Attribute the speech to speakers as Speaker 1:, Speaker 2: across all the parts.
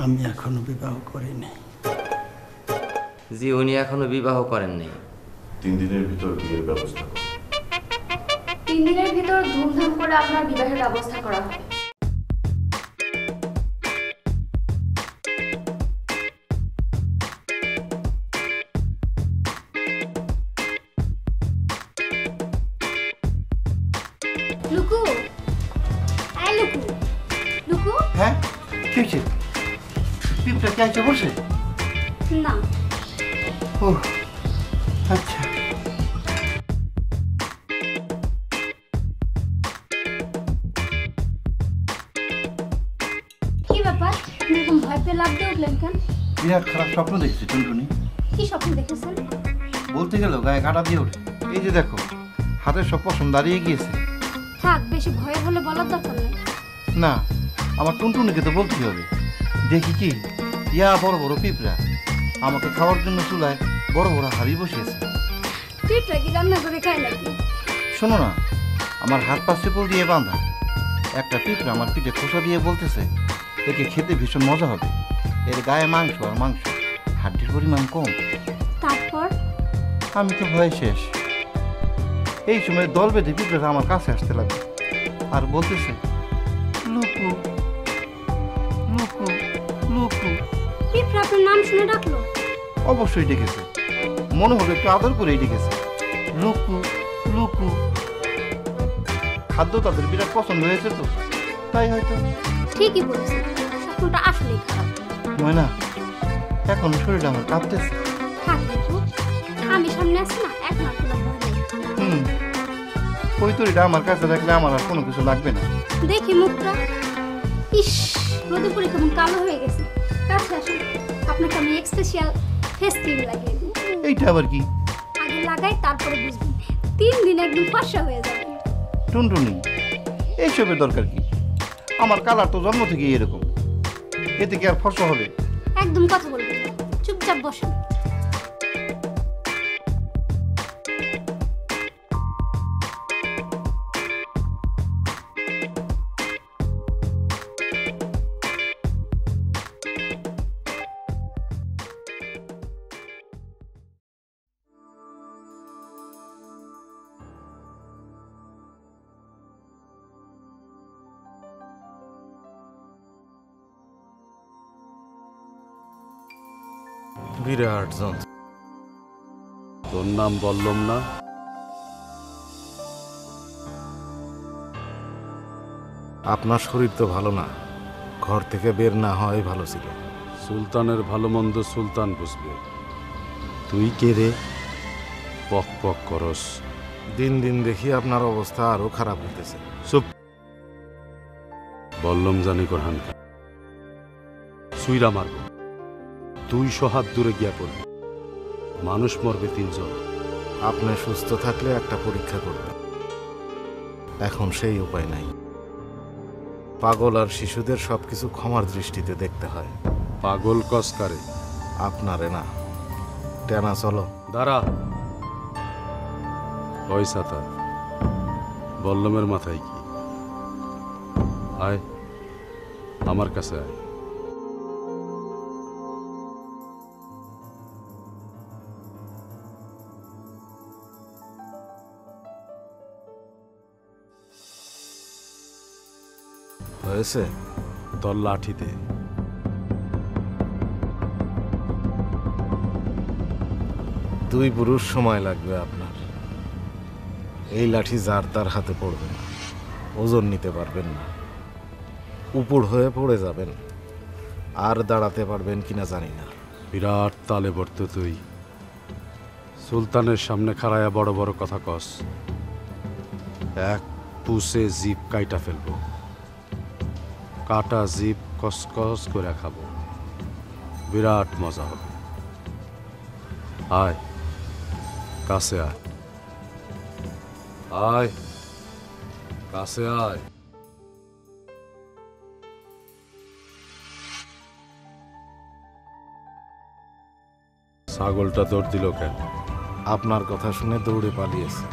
Speaker 1: আমি এখনো বিবাহ করিনি।
Speaker 2: জি, উনি এখনো বিবাহ করেননি।
Speaker 3: 3 দিনের ভিতর বিয়ের ব্যবস্থা করুন।
Speaker 4: 3 দিনের ভিতর ধুমধাম করে আপনার বিবাহের ব্যবস্থা করা হবে। লুকু, এই লুকু, লুকু।
Speaker 1: হ্যাঁ, কি হয়েছে? পিপটা কে আছে বসে?
Speaker 4: না,
Speaker 1: ও আচ্ছা।
Speaker 4: কি ব্যাপার? আপনি এরকম ভয় পেয়ে লাফ দিয়ে উঠলেন কেন?
Speaker 1: বিরাট খারাপ স্বপ্ন দেখছি টুনটুনি।
Speaker 4: কি স্বপ্ন দেখেছেন?
Speaker 1: বলতে গেল গায়ে কাটা দিয়ে ওঠে। এই যে দেখো, হাতের সব পশম দাঁড়িয়ে গিয়েছে।
Speaker 4: থাক, বেশি ভয়ের হলে বলার দরকার নেই।
Speaker 1: না, আমার টুনটুনিকে তো বলতেই হবে। দেখি কি ইয়া বড় বড় পিঁপড়া আমাকে খাওয়ার জন্য চুলায় বড় বড় হাড়ি বসিয়েছে।
Speaker 4: পিঁপড়া কি রান্না করে খায় নাকি?
Speaker 1: শোনো না, আমার হাত পা শিকল দিয়ে বাঁধা। একটা পিঁপড়া আমার পিঠে খোসা দিয়ে বলতেছে একে খেতে ভীষণ মজা হবে। এর গায়ে মাংস আর মাংস, হাড্ডির পরিমাণ কম।
Speaker 4: তারপর?
Speaker 1: আমি তো ভয়ে শেষ। এই সময় দল বেঁধে পিঁপড়াটা আমার কাছে আসতে লাগবে আর বলতেছে লুকু লুকু লুকু।
Speaker 4: পিঁপড়া আপনার নাম শুনে ডাকলো?
Speaker 1: অবশ্যই ডেকেছে, মনে হলো একটু আদর করেই ডেকেছে লুকু লুকু। খাদ্য তাদের বিরাট পছন্দ হয়েছে তো, তাই হয়তো।
Speaker 4: ঠিকই বলেছেন, স্বপ্নটা আসলেই খারাপ।
Speaker 1: ময়না, এখন শরীরটা আমার কাঁপতেছে।
Speaker 4: থাক দেখো, আমি সামনে আছি না, এখন আর কোনো ভয় নেই।
Speaker 1: ওই তরিটা আমার কাছে রাখলে আমার আর কোনো কিছু লাগবে না।
Speaker 4: দেখি মুখটা, ইস, রোদে পরে কেমন কালো হয়ে গেছে। কাছে আসুন, আপনাকে আমি স্পেশাল ফেস ক্রিম লাগিয়ে দিই।
Speaker 1: এইটা আবার কি?
Speaker 4: আগে লাগাই, তারপরে বুঝবেন। 3 দিন একদম ফর্সা হয়ে যাবে।
Speaker 1: টুনটুনি, এইসবের দরকার কি? আমার কালার তো জন্ম থেকেই এরকম, এতে কি আর ফর্সা হবে?
Speaker 4: একদম কথা বলবেন না, চুপচাপ বসেন।
Speaker 5: বিরাট যন্ত্র। তোর নাম বললাম না? আপনার শরীর তো ভালো না, ঘর থেকে বের না হওয়াই ভালো ছিল। সুলতানের ভালো মন্দ সুলতান বুঝবে। তুই কে রে? পক পক করস। দিন দিন দেখি আপনার অবস্থা আরো খারাপ হইতেছে। চুপ। বললাম জানি কোরহান সুইরা মারব, 200 হাত দূরে গিয়া পড়বে, মানুষ মরবে 3 জন। আপনি সুস্থ থাকলে একটা পরীক্ষা করবেন, এখন সেই উপায় নাই। পাগল আর শিশুদের সবকিছু ক্ষমার দৃষ্টিতে দেখতে হয়। পাগল কসকারে আপনারে না, টেনা চলো। দাঁড়া। ওই সাতা বল্লমের মাথায় কি? আয় আমার কাছে আয়। হয়েছে তোর লাঠিতে। 2 পুরুষ সময় লাগবে আপনার। এই লাঠি যার তার হাতে পড়বে না, ওজন নিতে পারবেন না, উপর হয়ে পড়ে যাবেন, আর দাঁড়াতে পারবেন কিনা জানি না। বিরাট তালে বর্ত তুই, সুলতানের সামনে খাড়ায়া বড় বড় কথা কস। এক পুষে জিপ কাইটা ফেলবো, কাটা জিপ কসকস করে খাবো, বিরাট মজা হবে। আয় কাছে আয়, আয় কাছে আয়। ছাগলটা দৌড় দিল কেন? আপনার কথা শুনে দৌড়ে পালিয়েছে।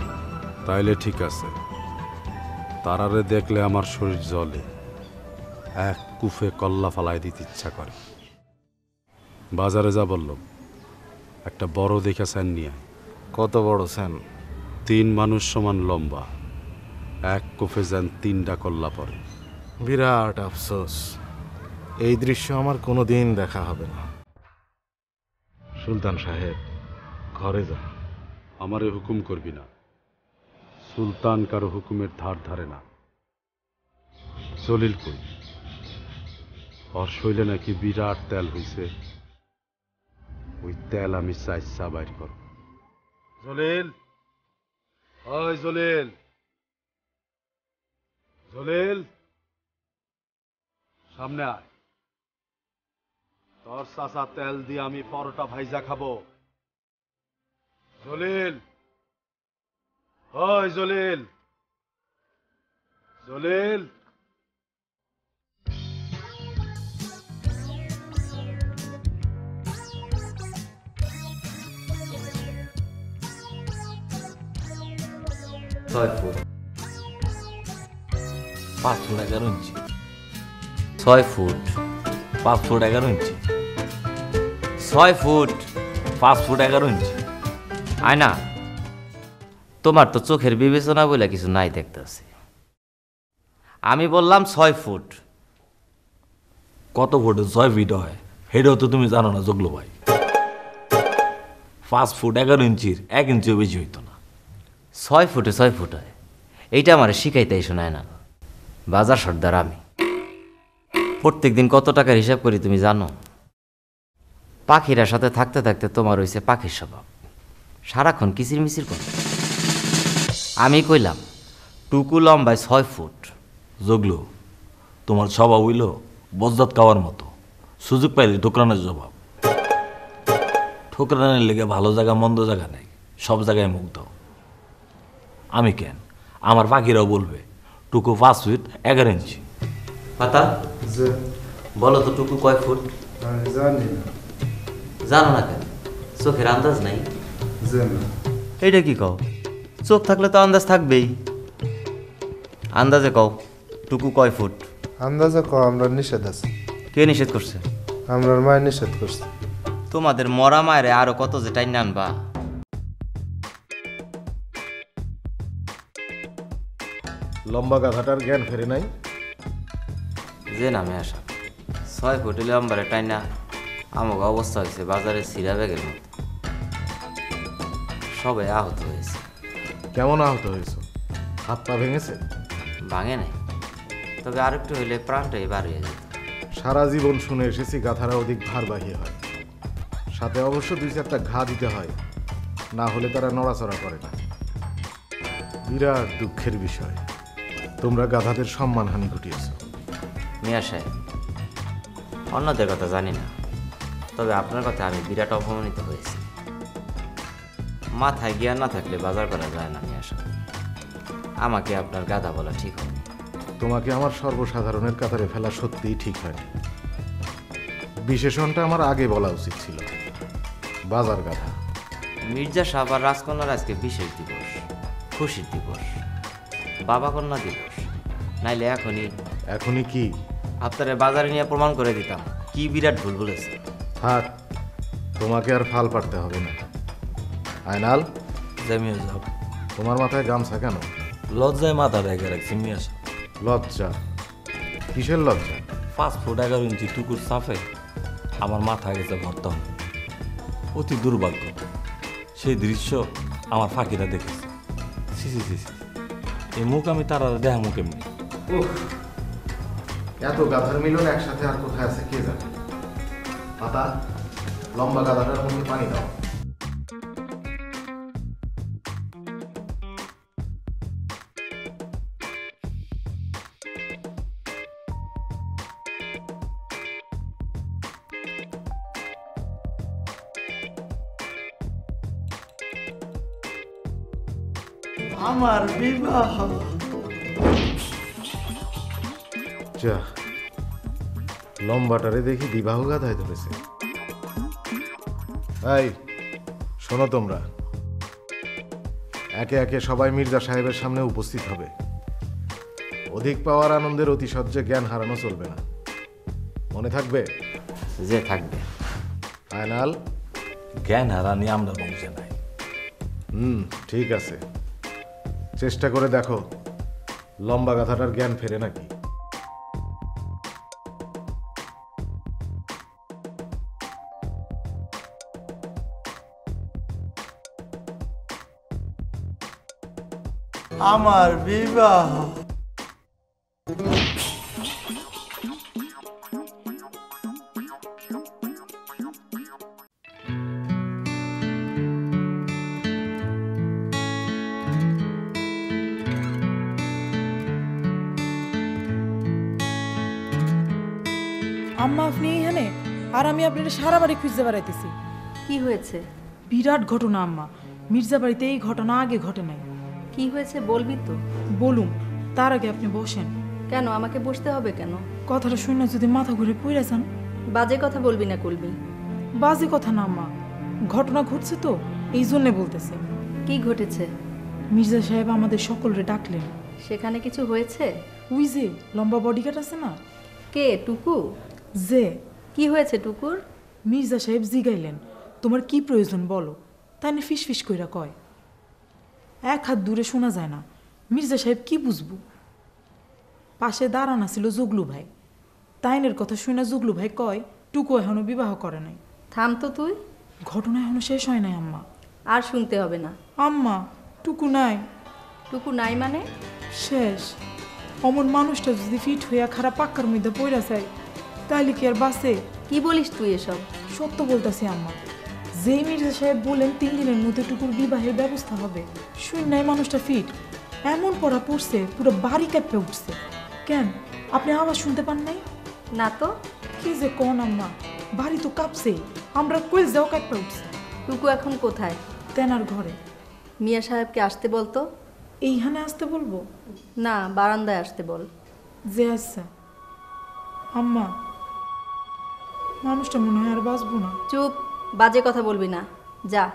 Speaker 5: তাইলে ঠিক আছে, তারারে দেখলে আমার শরীর জ্বলে, এক কুফে কল্লা ফালাই দিতে ইচ্ছা করে। বাজারে যা বললাম, একটা বড় দেখা স্যান নিয়ে আয়।
Speaker 6: কত বড় স্যান?
Speaker 5: 3 মানুষ সমান লম্বা, এক কোফে যান 3টা কল্লা পরে।
Speaker 6: বিরাট আফসোস, এই দৃশ্য আমার কোনোদিন দেখা হবে না। সুলতান সাহেব, ঘরে যান।
Speaker 5: আমারে হুকুম করবি না, সুলতান কারো হুকুমের ধার ধারে না। জলিল কই? ওর শৈলে নাকি বিরাট তেল হইছে, ওই তেল আমি চাইছা বাইর করব। জলিল, ওই জলিল, জলিল সামনে আয়। তোর চাচা তেল দিয়ে আমি পরোটা ভাইজা খাবো। জলিল, ওই জলিল, জলিল।
Speaker 2: ছয় ফুট
Speaker 7: 5 ফুট 11 ইঞ্চি।
Speaker 2: 6 ফুট
Speaker 7: 5 ফুট 11 ইঞ্চি।
Speaker 2: 6 ফুট
Speaker 7: 5 ফুট 11 ইঞ্চি।
Speaker 2: আয়না, তোমার তো চোখের বিবেচনা বলে কিছু নাই দেখতেছি। আমি বললাম 6 ফুট।
Speaker 7: কত ফুটে 6 ফিট হয় সেটাও তো তুমি জানো না জগলু ভাই। 5 ফুট 11 ইঞ্চির 1 ইঞ্চিও বেশি হইতো না।
Speaker 2: 6 ফুটে 6 ফুট হয়, এইটা আমার শিখাইতেই শোনায় না। বাজার সর্দার আমি, প্রত্যেক দিন কত টাকার হিসাব করি তুমি জানো? পাখিরা সাথে থাকতে থাকতে তোমার হয়েছে পাখির স্বভাব, সারাক্ষণ কিচির মিচির করে। আমি কইলাম টুকু লম্বায় 6 ফুট।
Speaker 7: জগলু, তোমার স্বভাব হইল বজ্জাত খাওয়ার মতো, সুযোগ পাইলে ঠোকরানোর স্বভাব। ঠোকরানের লেগে ভালো জায়গা মন্দ জায়গা নেই, সব জায়গায় মুখ দাও। আমি কেন, আমার পাখিরাও বলবে টুকু 5 ফিট 11 ইঞ্চি।
Speaker 2: পাতা বলো তো টুকু কয় ফুট?
Speaker 6: জানি না।
Speaker 2: জানো না কেন? চোখের আন্দাজ নাই?
Speaker 6: জানি।
Speaker 2: এইটা কি কও? চোখ থাকলে তো আন্দাজ থাকবেই। আন্দাজে কও টুকু কয় ফুট?
Speaker 8: আন্দাজে ক, আমরা নিষেধ আছে।
Speaker 2: কে নিষেধ করছে?
Speaker 8: আমরা মায়ের নিষেধ করছে।
Speaker 2: তোমাদের মরা মায়ের আরো কত যে টাইন আনবা।
Speaker 6: লম্বা গাধাটার জ্ঞান ফেরে নাই।
Speaker 2: যে নামে আসা 6 ফুট লম্বারে টাইনা আমাকে অবস্থা হয়েছে বাজারে সিরা ব্যাগের মতো। সবাই আহত হয়েছে।
Speaker 6: কেমন আহত হয়েছ? হাত পা ভেঙেছে?
Speaker 2: ভাঙে নাই, তবে আরেকটু হইলে প্রাণটাই বার হয়ে যেত।
Speaker 6: সারা জীবন শুনে এসেছি গাধারা অধিক ভারবাহী হয়, সাথে অবশ্য 2-4টা ঘা দিতে হয়, না হলে তারা নড়াচড়া করে না। বিরাট দুঃখের বিষয়, তোমরা গাধাদের সম্মানহানি ঘটিয়েছ।
Speaker 2: মিয়া সাহেব, অন্যদের কথা জানি না, তবে আপনার কথা আমি বিরাট অপমানিত হয়েছি। মাথায় জ্ঞান না থাকলে বাজার করা যায় না মিয়া সাহেব। আমাকে আপনার গাধা বলা ঠিক হবে।
Speaker 6: তোমাকে আমার সর্বসাধারণের কাতারে ফেলা সত্যিই ঠিক হয়নি। বিশেষণটা আমার আগে বলা উচিত ছিল, বাজার গাধা।
Speaker 2: মির্জা সাহেব আর রাজকন্যার আজকে বিশেষ দিবস, খুশির দিবস, বাবা কন্যা দিবস। নাইলে
Speaker 6: এখনই কি
Speaker 2: আপনারা বাজারে নিয়ে প্রমাণ করে দিতাম কি বিরাট ভুল বলেছে।
Speaker 6: থাক, তোমাকে আর ফাল পাড়তে হবে না। আয়নাল,
Speaker 7: জামিয়া যাও।
Speaker 6: তোমার মাথায় গামছা কেন?
Speaker 7: লজ্জায় মাথা রেখে রাখছি মিয়া সাহেব।
Speaker 6: লজ্জা? কিসের লজ্জা?
Speaker 7: 5 ফুট 11 ইঞ্চি টুকুর সাফে আমার মাথা গেছে ভর্তা। অতি দুর্ভাগ্য, সেই দৃশ্য আমার ফাঁকিরা দেখেছে। সি সি সি সি, এই মুখ আমি তারা দেখা মুখ এমনি।
Speaker 6: এত গাধার মিলন একসাথে আর কোথায় আছে কে জানে। পাতা, লম্বা গাধাটার মধ্যে পানি দাও।
Speaker 1: আমার বিবাহ।
Speaker 6: যা, লম্বাটারে দেখি বিবাহ গাধায় ধরেছে। এই শোনো, তোমরা একে একে সবাই মির্জা সাহেবের সামনে উপস্থিত হবে। অধিক পাওয়ার আনন্দের অতিশয্যে জ্ঞান হারানো চলবে না, মনে থাকবে?
Speaker 2: যে থাকবে।
Speaker 6: ফাইনাল।
Speaker 7: জ্ঞান হারানি আমরা বংশে নাই।
Speaker 6: ঠিক আছে, চেষ্টা করে দেখো লম্বা গাথাটার জ্ঞান ফেরে নাকি।
Speaker 1: আমার বিবাহ।
Speaker 9: আম্মা আপনি এখানে, আর আমি আপনার সারা বাড়ি খুঁজতে বেড়াইতেছি।
Speaker 10: কি হয়েছে?
Speaker 9: বিরাট ঘটনা আম্মা, মির্জা বাড়িতে এই ঘটনা আগে ঘটে নাই।
Speaker 10: কি হয়েছে বলবি তো?
Speaker 9: বলুম, তার আগে আপনি বসেন।
Speaker 10: কেন আমাকে বসতে হবে কেন?
Speaker 9: কথাটা শুনে যদি মাথা ঘুরে পড়ে যান।
Speaker 10: বাজে কথা বলবি না কলবি।
Speaker 9: বাজে কথা না আম্মা, ঘটনা ঘটছে তো এই জন্যে বলতেছে।
Speaker 10: কি ঘটেছে?
Speaker 9: মির্জা সাহেব আমাদের সকলরে ডাকলেন।
Speaker 10: সেখানে কিছু হয়েছে?
Speaker 9: ওই যে লম্বা বডিগার্ড আছে না?
Speaker 10: কে? টুকু?
Speaker 9: যে।
Speaker 10: কি হয়েছে টুকুর?
Speaker 9: মির্জা সাহেব জিগাইলেন, তোমার কি প্রয়োজন বলো। তাই না ফিস ফিস কইরা কয়। এক হাত দূরে শোনা যায় না। মির্জা সাহেব কি বুঝবো। পাশে দাঁড়ানা ছিল জুগলু ভাই। তাইনের কথা শুনে জুগলু ভাই কয় টুকু এখনো বিবাহ করে নাই।
Speaker 10: থাম তো তুই।
Speaker 9: ঘটনা এখনো শেষ হয় নাই আম্মা।
Speaker 10: আর শুনতে হবে না
Speaker 9: আম্মা। টুকু নাই।
Speaker 10: টুকু নাই মানে?
Speaker 9: শেষ। অমন মানুষটা যদি ফিট হইয়া খারাপ পাক্কার মধ্যে পড়া যায় তাইলে কি আর বাঁচে?
Speaker 10: কি বলিস তুই এসব?
Speaker 9: সত্য বলতেছি আম্মা। যেই মির্জা সাহেব বলেন 3 দিনের মধ্যে টুকুর বিবাহের ব্যবস্থা হবে, শুন নাই মানুষটা ফিট। এমন পড়া পড়ছে পুরো বাড়ি কাঁপে উঠছে। কেন আপনি আওয়াজ শুনতে পান নাই?
Speaker 10: না তো।
Speaker 9: কি যে কোন আম্মা, বাড়ি তো কাঁপছে, আমরা কই যাও কাঁপে উঠছে।
Speaker 10: টুকু এখন কোথায়?
Speaker 9: তেনার ঘরে।
Speaker 10: মিয়া সাহেবকে আসতে বলতো।
Speaker 9: এইখানে আসতে বলবো?
Speaker 10: না, বারান্দায় আসতে বল।
Speaker 9: যে আচ্ছা আম্মা, মানুষটা মনে হয় আর বাঁচবো না।
Speaker 10: চুপ, বাজে কথা বলবি না, যা।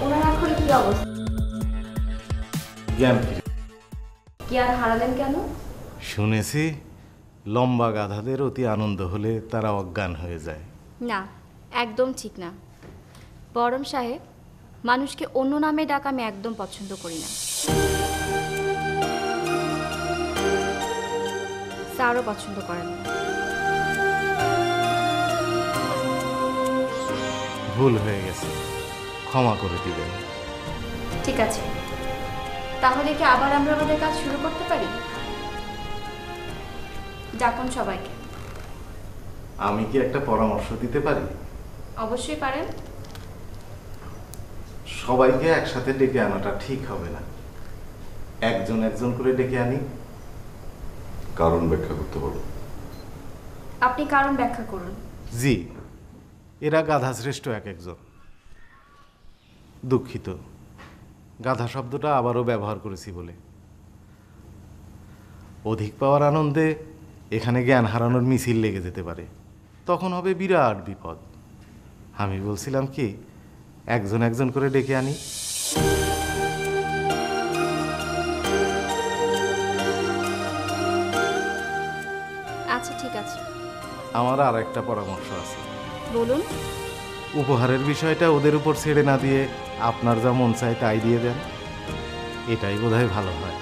Speaker 4: ওনার এখন কি অবস্থা?
Speaker 6: জ্ঞান ফিরে।
Speaker 4: কি আর হারালেন কেন?
Speaker 6: শুনেছি লম্বা গাধাদের অতি আনন্দ হলে তারা অজ্ঞান হয়ে যায়।
Speaker 11: না, একদম ঠিক না। বরম সাহেব, মানুষকে অন্য নামে ডাক আমি একদম পছন্দ করি না। স্যারও পছন্দ করেন না।
Speaker 6: ভুল হয়ে গেছে, ক্ষমা করে দিবেন।
Speaker 11: ঠিক আছে, তাহলে কি আবার আমরা আমাদের কাজ শুরু করতে পারি? ডাকুন সবাইকে।
Speaker 6: আমি কি একটা পরামর্শ দিতে পারি?
Speaker 11: অবশ্যই পারেন।
Speaker 6: সবাইকে একসাথে ডেকে আনাটা ঠিক হবে না, একজন একজন করে ডেকে আনি।
Speaker 3: কারণ ব্যাখ্যা করতে বলো।
Speaker 11: আপনি কারণ ব্যাখ্যা করুন।
Speaker 6: জি, এরা গাধা শ্রেষ্ঠ এক একজন। দুঃখিত, গাধা শব্দটা আবারও ব্যবহার করেছি বলে। অধিক পাওয়ার আনন্দে এখানে জ্ঞান হারানোর মিছিল লেগে যেতে পারে, তখন হবে বিরাট বিপদ। আমি বলছিলাম কি, একজন একজন করে ডেকে আনি।
Speaker 11: আচ্ছা ঠিক আছে।
Speaker 6: আমার আর একটা পরামর্শ আছে।
Speaker 11: বলুন।
Speaker 6: উপহারের বিষয়টা ওদের উপর ছেড়ে না দিয়ে আপনার যা মন চায় তাই দিয়ে দেন, এটাই বোধহয় ভালো হয়।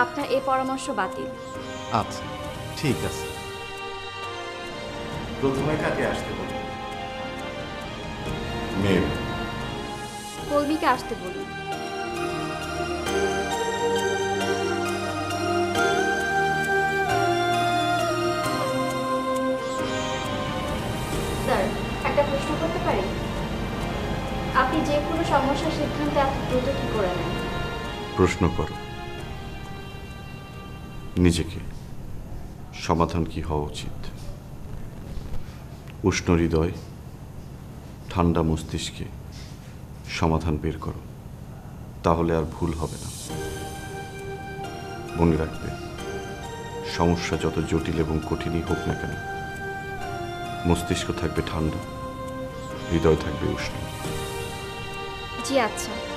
Speaker 11: আপনার এই পরামর্শ বাতিল।
Speaker 6: আচ্ছা ঠিক আছে। প্রথমে কাকে আসতে বলুন?
Speaker 3: মেয়ে।
Speaker 11: কলবিকে আসতে বলুন। স্যার, একটা প্রশ্ন করতে পারি? আপনি যে কোনো সমস্যার সিদ্ধান্ত এত দ্রুত কি করে নেন?
Speaker 3: প্রশ্ন করো নিজেকে। সমাধান কি হওয়া উচিত। উষ্ণ হৃদয়, ঠান্ডা মস্তিষ্কে সমাধান বের করো, তাহলে আর ভুল হবে না। মনে রাখবে, সমস্যা যত জটিল এবং কঠিনই হোক না কেন, মস্তিষ্ক থাকবে ঠান্ডা, হৃদয় থাকবে উষ্ণ।
Speaker 11: জি আচ্ছা।